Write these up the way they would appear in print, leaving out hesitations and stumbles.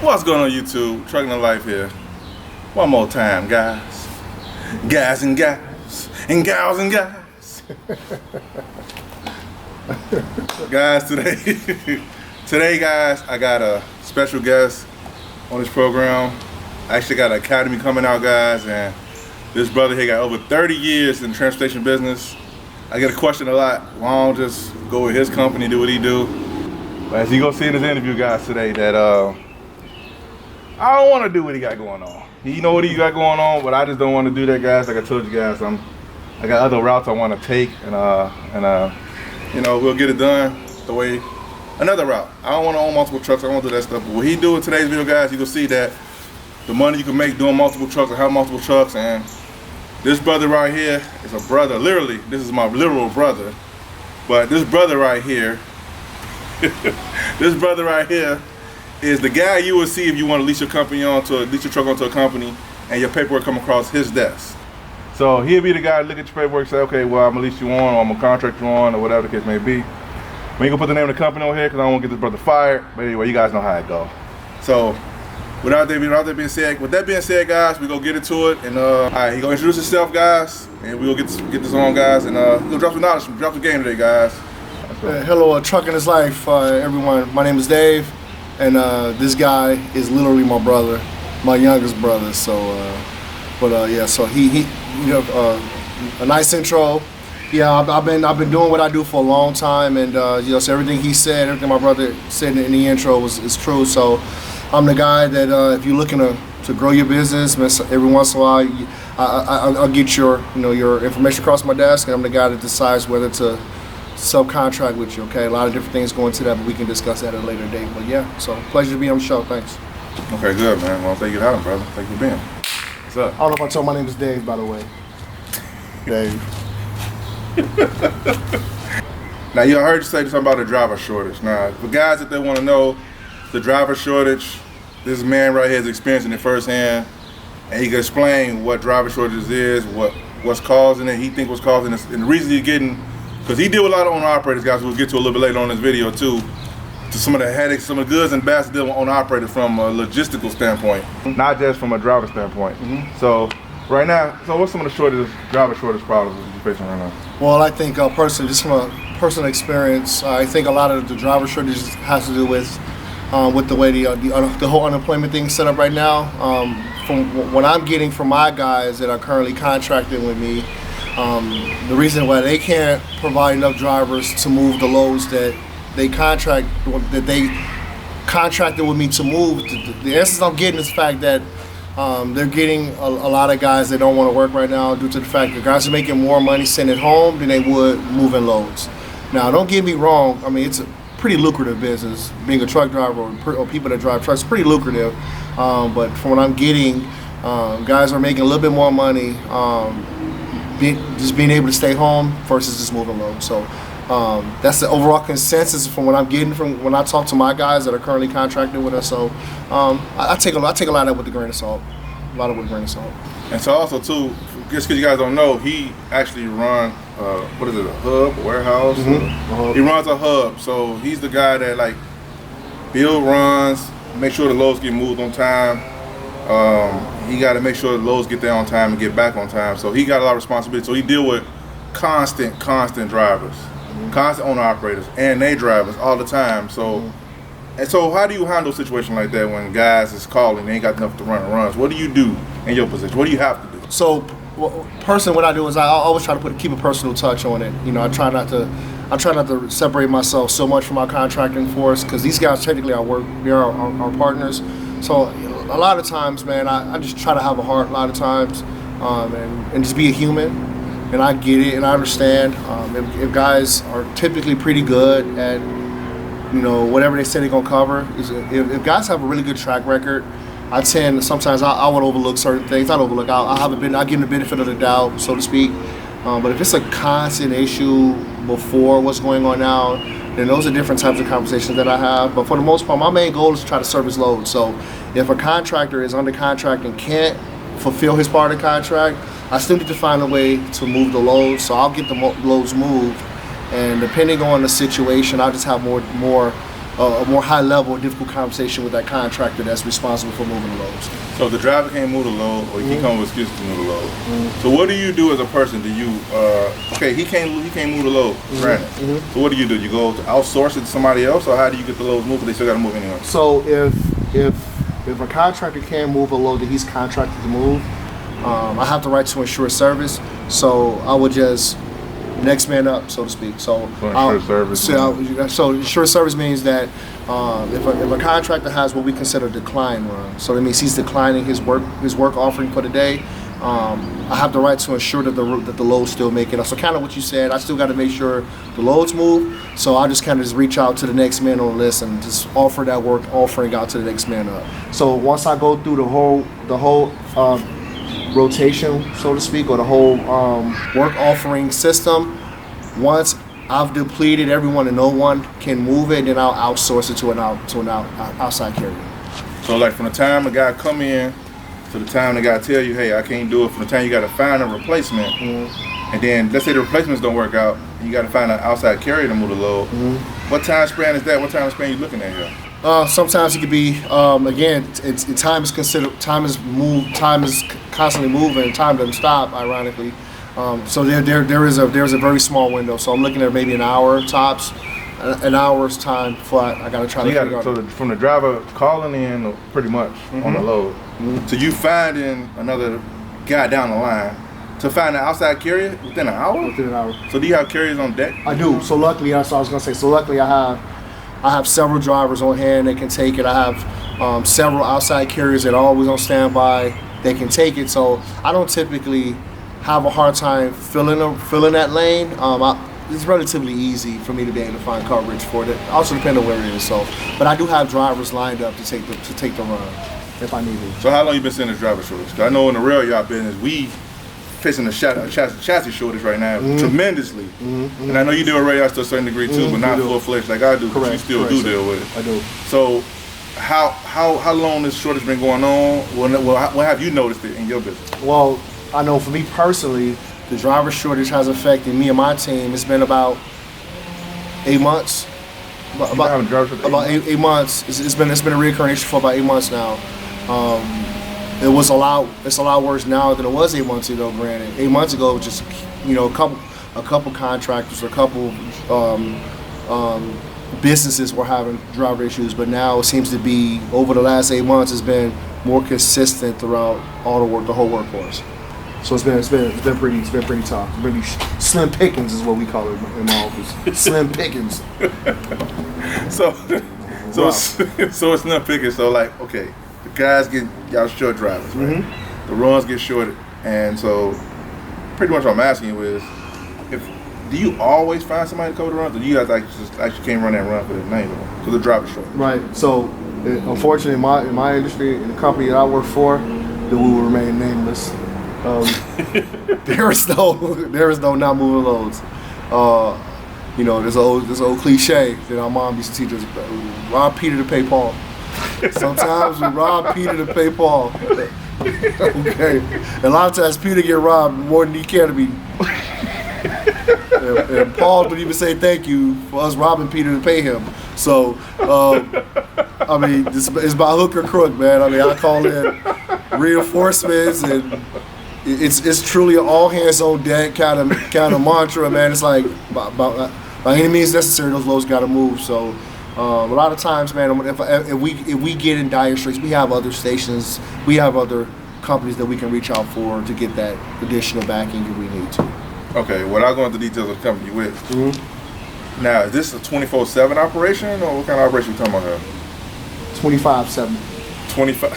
What's going on YouTube? Trucking the Life here. One more time, guys. Guys and gals. And gals and guys. Guys, today guys, I got a special guest on this program. I actually got an academy coming out, guys, and this brother here got over 30 years in the transportation business. I get a question a lot. Why don't just go with his company, do what he do? But as you go see in this interview, guys, today, that I don't want to do what he got going on. He know what he got going on, but I just don't want to do that, guys. Like I told you guys, I got other routes I want to take, and you know, we'll get it done the way another route. I don't want to own multiple trucks. I don't want to do that stuff. But what he do in today's video, guys, you can see that the money you can make doing multiple trucks and have multiple trucks. And this brother right here is a brother. Literally, this is my literal brother. But this brother right here, this brother right here is the guy you will see if you want to lease your company lease your truck onto a company and your paperwork come across his desk. So he'll be the guy to look at your paperwork and say, okay, well, I'm gonna lease you on, or I'm gonna contract you on, or whatever the case may be. We ain't gonna put the name of the company on here because I don't want to get this brother fired. But anyway, you guys know how it go. So with that being said, guys, we gonna get into it. And all right, he gonna introduce himself, guys, and we gonna get this on, guys, and he'll drop some knowledge, drop the game today, guys. Hello, Trucking is Life, everyone. My name is Dave, and this guy is literally my brother, my youngest brother. So, yeah. So he you know, a nice intro. Yeah, I've been doing what I do for a long time, and you know, so everything he said, everything my brother said in the intro is true. So, I'm the guy that if you're looking to grow your business, every once in a while, I'll get your information across my desk, and I'm the guy that decides whether to subcontract with you. Okay, a lot of different things go into that, but we can discuss that at a later date. But yeah, so pleasure to be on the show. Thanks. Okay, good, man. Well, thank you for having, brother. Thank you for being. What's up? I don't know if I told my name is Dave, by the way. Dave. Now, you heard you say something about the driver shortage. Now, for guys that they want to know the driver shortage, this man right here is experiencing it firsthand, and he can explain what driver shortages is, what's causing it. He think what's causing it, and the reason he's getting, because he deal with a lot of owner-operators, guys, we'll get to a little bit later on in this video too, to some of the headaches, some of the goods and bads to deal with owner-operators from a logistical standpoint, not just from a driver standpoint. So right now, so what's some of the driver shortage problems that you're facing right now? Well, I think personally, just from a personal experience, I think a lot of the driver shortage has to do with the way the whole unemployment thing is set up right now. From what I'm getting from my guys that are currently contracted with me, the reason why they can't provide enough drivers to move the loads that they contracted with me to move, the essence I'm getting is the fact that they're getting a lot of guys that don't want to work right now due to the fact that guys are making more money sitting at home than they would moving loads. Now, don't get me wrong, I mean, it's a pretty lucrative business. Being a truck driver or people that drive trucks is pretty lucrative, but from what I'm getting, guys are making a little bit more money just being able to stay home versus just moving loads. So that's the overall consensus from what I'm getting from when I talk to my guys that are currently contracted with us. So I take a lot of that with a grain of salt. A lot of it with a grain of salt. And so also too, just because you guys don't know, he actually run what is it, a hub, a warehouse? He runs a hub, so he's the guy that like build runs, make sure the loads get moved on time. He got to make sure the loads get there on time and get back on time. So he got a lot of responsibility. So he deal with constant drivers, constant owner operators, and they drivers all the time. So, and so how do you handle a situation like that when guys is calling, they ain't got enough to run runs? What do you do in your position? What do you have to do? So, personally, what I do is I always try to keep a personal touch on it. You know, I try not to separate myself so much from my contracting force, because these guys technically they're our partners. So a lot of times, man, I just try to have a heart a lot of times, and just be a human. And I get it and I understand. If guys are typically pretty good at, you know, whatever they say they're gonna cover, if guys have a really good track record, I tend sometimes I would overlook certain things. I'll give them the benefit of the doubt, so to speak. But if it's a constant issue before what's going on now, then those are different types of conversations that I have. But for the most part, my main goal is to try to service loads. So if a contractor is under contract and can't fulfill his part of the contract, I still need to find a way to move the loads. So I'll get the loads moved, and depending on the situation, I'll just have more a more high level, difficult conversation with that contractor that's responsible for moving the loads. So if the driver can't move the load, or he come with excuses to move the load. So what do you do as a person? Do you okay? He can't move the load. Granted. So what do? You go to outsource it to somebody else, or how do you get the loads moved? But they still got to move anyway. So if a contractor can't move a load that he's contracted to move, I have the right to insure service. So I would just next man up, so to speak. So insure service. So insure service means that if a contractor has what we consider decline run, so that means he's declining his work offering for the day. I have the right to ensure that the loads still make it. So kind of what you said, I still got to make sure the loads move. So I just kind of just reach out to the next man on the list and just offer that work offering out to the next man up. So once I go through the whole rotation, so to speak, or the whole work offering system, once I've depleted everyone and no one can move it, then I'll outsource it to an outside carrier. So like from the time the guy come in to the time the guy tell you, hey, I can't do it, from the time you got to find a replacement, and then let's say the replacements don't work out, and you got to find an outside carrier to move the load. What time span is that? What time span are you looking at here? Sometimes it could be again. Time is considered. Time is moved. Time is constantly moving. Time doesn't stop. Ironically, so there is a very small window. So I'm looking at maybe an hour tops, an hour's time before I got to try to figure out. So from the driver calling in, pretty much on the load, to you finding another guy down the line, to find an outside carrier within an hour. Within an hour. So do you have carriers on deck? I do. So luckily, that's what I was gonna say. So luckily, I have several drivers on hand that can take it. I have several outside carriers that are always on standby. They can take it. So I don't typically have a hard time filling that lane. It's relatively easy for me to be able to find coverage for it. Also depends on where it is. So, but I do have drivers lined up to take the run if I need it. So how long you been seeing this driver shortage? 'Cause I know in the rail yard business we facing a chassis shortage right now tremendously. And I know you deal with rail yards to a certain degree too, but not full-fledged like I do. Correct. You still do deal with it. I do. So how long this shortage been going on? What have you noticed it in your business? Well, I know for me personally, the driver shortage has affected me and my team. It's been about 8 months. About 8 months. It's been a recurring issue for about 8 months now. It's a lot worse now than it was 8 months ago. Granted, 8 months ago, just a couple contractors, a couple businesses were having driver issues, but now it seems to be over the last 8 months, it's been more consistent throughout the whole workforce. So it's been pretty tough. Maybe slim pickings is what we call it in my office. Slim pickings. So it's slim pickings. So like, okay, the guys get y'all short drivers, right? The runs get shorted, and so pretty much what I'm asking you is, do you always find somebody to cover the runs, or do you guys actually can't run that run for the night because the driver's short? Right. So unfortunately, in my industry, in the company that I work for, that we will remain nameless. There is no not moving loads. There's an old cliche that our mom used to teach us: rob Peter to pay Paul. Sometimes we rob Peter to pay Paul. Okay, and a lot of times Peter get robbed more than he can to be. And Paul would even say thank you for us robbing Peter to pay him. So, I mean, it's by hook or crook, man. I mean, I call in reinforcements, and it's truly an all hands on deck kind of mantra, man. It's like by any means necessary, those loads got to move. So, a lot of times, man, if we get in dire straits, we have other stations, we have other companies that we can reach out for to get that additional backing if we need to. Okay, well, I'll go into details of the company you're with. Now, is this a 24/7 operation, or what kind of operation are we talking about here? 25/7. 25.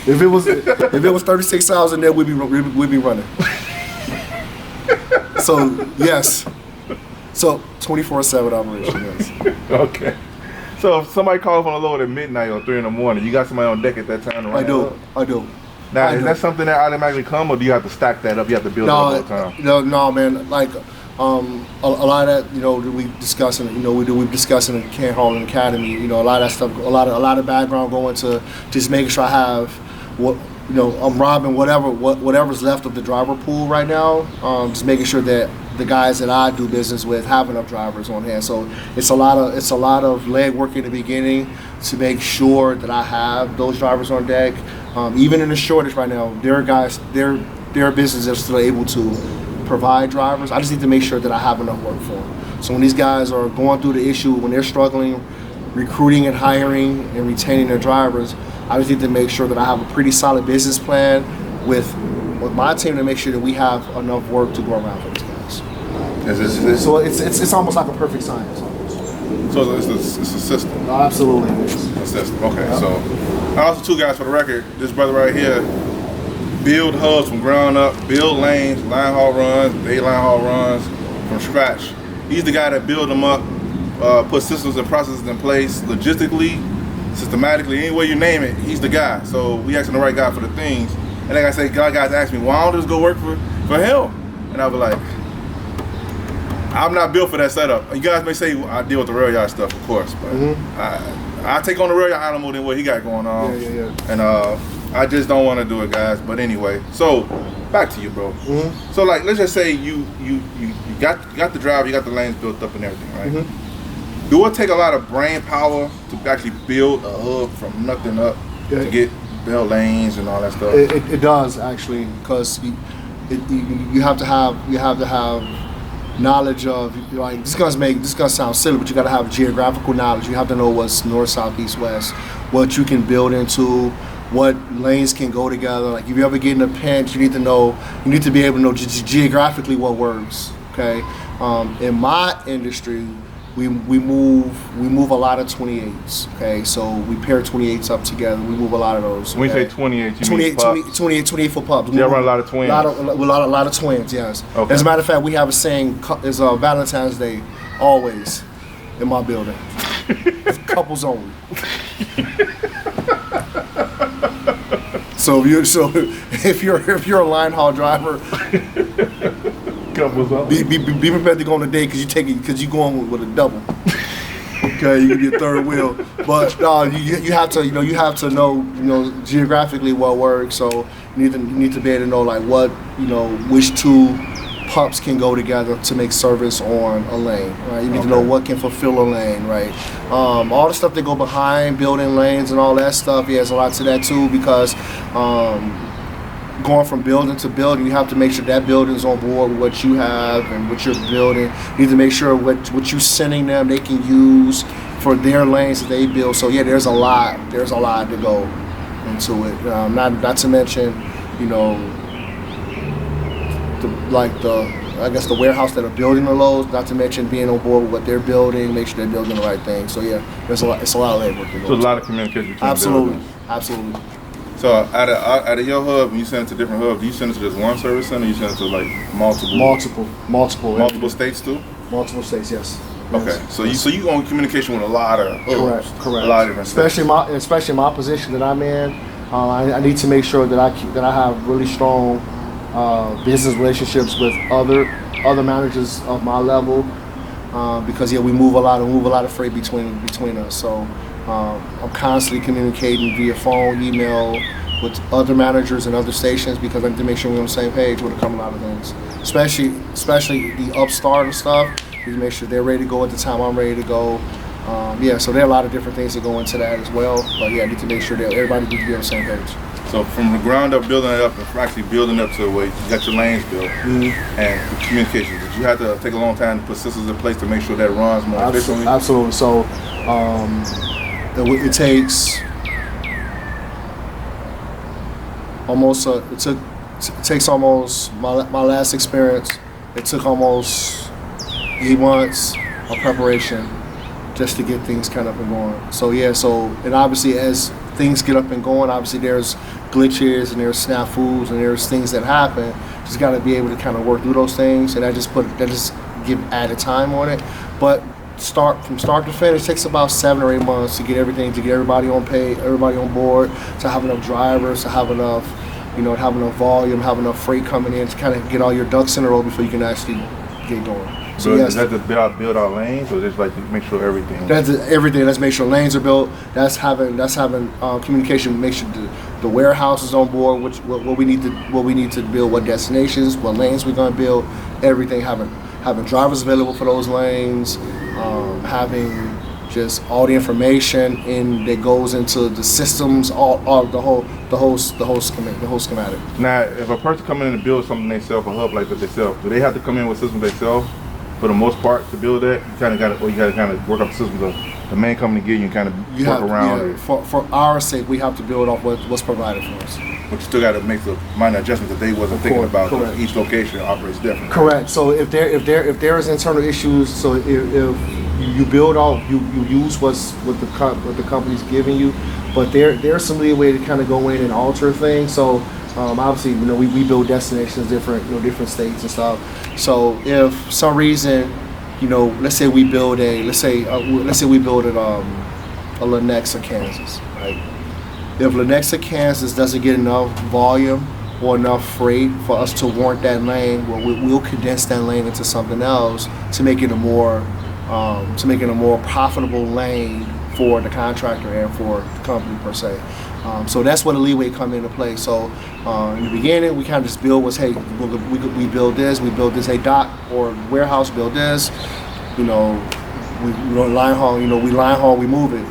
If it was 36 hours in there, we'd be running. So yes, so 24/7 operation. Yes. Okay. So if somebody calls on a load at midnight or 3 in the morning, you got somebody on deck at that time to run? I do. Now, is that something that automatically come, or do you have to stack that up? You have to build it up all the time? No, man. Like a lot of that, we discussing. We're discussing in Can Harlan Academy. A lot of that stuff. A lot of background going to just making sure I have what. I'm robbing whatever's left of the driver pool right now. Just making sure that the guys that I do business with have enough drivers on hand. So it's a lot of leg work in the beginning to make sure that I have those drivers on deck. Even in the shortage right now, there are businesses that are still able to provide drivers. I just need to make sure that I have enough work for them. So when these guys are going through the issue, when they're struggling recruiting and hiring and retaining their drivers, I just need to make sure that I have a pretty solid business plan with my team to make sure that we have enough work to go around for these guys. So it's almost like a perfect science. So it's a system. No, absolutely, it is. A system. Okay. Yeah. So, and also two guys for the record. This brother right here build hubs from ground up, build lanes, line haul runs, day line haul runs from scratch. He's the guy that build them up, put systems and processes in place logistically, systematically, any way you name it. He's the guy. So we asking the right guy for the things. And like I say, guys ask me, why don't I just go work for him? And I was like, I'm not built for that setup. You guys may say I deal with the rail yard stuff, of course, but I take on the rail yard animal than what he got going on. Yeah. And I just don't want to do it, guys. But anyway, so back to you, bro. So like, let's just say you got the drive, you got the lanes built up and everything, right? Do it take a lot of brain power to actually build a hub from nothing up to get build lanes and all that stuff? It does actually, because you have to have knowledge of, like, this gonna sound silly, but you gotta have geographical knowledge. You have to know what's north, south, east, west, what you can build into, what lanes can go together. Like if you ever get in a pinch, you need to be able to know geographically what works. Okay, in my industry, we move a lot of 28s. Okay, so we pair 28s up together. We move a lot of those. When you say 28, you 28 foot pups. Y'all run a lot of twins. A lot of twins. Yes. Okay. As a matter of fact, we have a saying: "Is Valentine's Day always in my building." Couples only. So if you're a line haul driver, be prepared to go on a date because you going with a double. Okay, you can be a third wheel, but you have to know geographically what works. So you need to be able to know like what which two pups can go together to make service on a lane, right? You need to know what can fulfill a lane, right? All the stuff that go behind building lanes and all that stuff, there's a lot to that too, because going from building to building, you have to make sure that building's on board with what you have and what you're building. You need to make sure what you're sending them they can use for their lanes that they build. So yeah, there's a lot to go into it. Not to mention, the warehouse that are building the loads, not to mention being on board with what they're building, make sure they're building the right thing. So yeah, it's a lot of labor. So a lot of communication between Absolutely. So out of your hub, when you send it to different hubs, do you send it to just one service center, or you send it to like multiple states too? Multiple states, yes. Okay, so you go in communication with a lot of hubs, correct. A lot of different especially my position that I'm in. I need to make sure that I have really strong business relationships with other managers of my level, because we move a lot of freight between us. So I'm constantly communicating via phone, email with other managers and other stations, because I need to make sure we're on the same page when it comes to a lot of things, especially the upstart and stuff. We need to make sure they're ready to go at the time I'm ready to go. So there are a lot of different things that go into that as well. But I need to make sure that everybody needs to be on the same page. So from the ground up, building it up, and actually building up to where you got your lanes built, and the communication, did you have to take a long time to put systems in place to make sure that runs more efficiently? Absolutely. So it takes almost my last experience. It took almost 8 months of preparation just to get things kind of up and going. And obviously as things get up and going, obviously there's glitches and there's snafus and there's things that happen. Just got to be able to kind of work through those things, and that just give added time on it. But from start to finish takes about 7 or 8 months to get everybody on pay, everybody on board, to have enough drivers, to have enough volume, have enough freight coming in, to kind of get all your ducks in a row before you can actually get going. So is that to build our lanes, or just like to make sure everything? That's everything. Let's make sure lanes are built. That's having communication. Make sure the warehouse is on board. What we need to build, what destinations, what lanes we're going to build. Everything having having drivers available for those lanes, having just all the information that goes into the systems, all the whole schematic. Now, if a person come in and build something themselves, a hub like that themselves, do they have to come in with systems themselves for the most part to build that? You kind of got to, or you got to kind of work up the systems of the main company give you and kind of work around it. For our sake, we have to build off what's provided for us. But you still got to make the minor adjustments that they wasn't thinking about. Correct. Each location operates different. Correct. So if there is internal issues, so if you build off, you use what the company's giving you, but there's some leeway to kind of go in and alter things. So obviously, we build destinations different states and stuff. So if some reason, let's say we build a Lenexa, Kansas, right? If Lenexa, Kansas doesn't get enough volume or enough freight for us to warrant that lane, well, we'll condense that lane into something else to make it a more profitable lane for the contractor and for the company per se. So that's where the leeway come into play. So in the beginning, we kind of just build we build this, hey, dock or warehouse, build this, we line haul, we move it.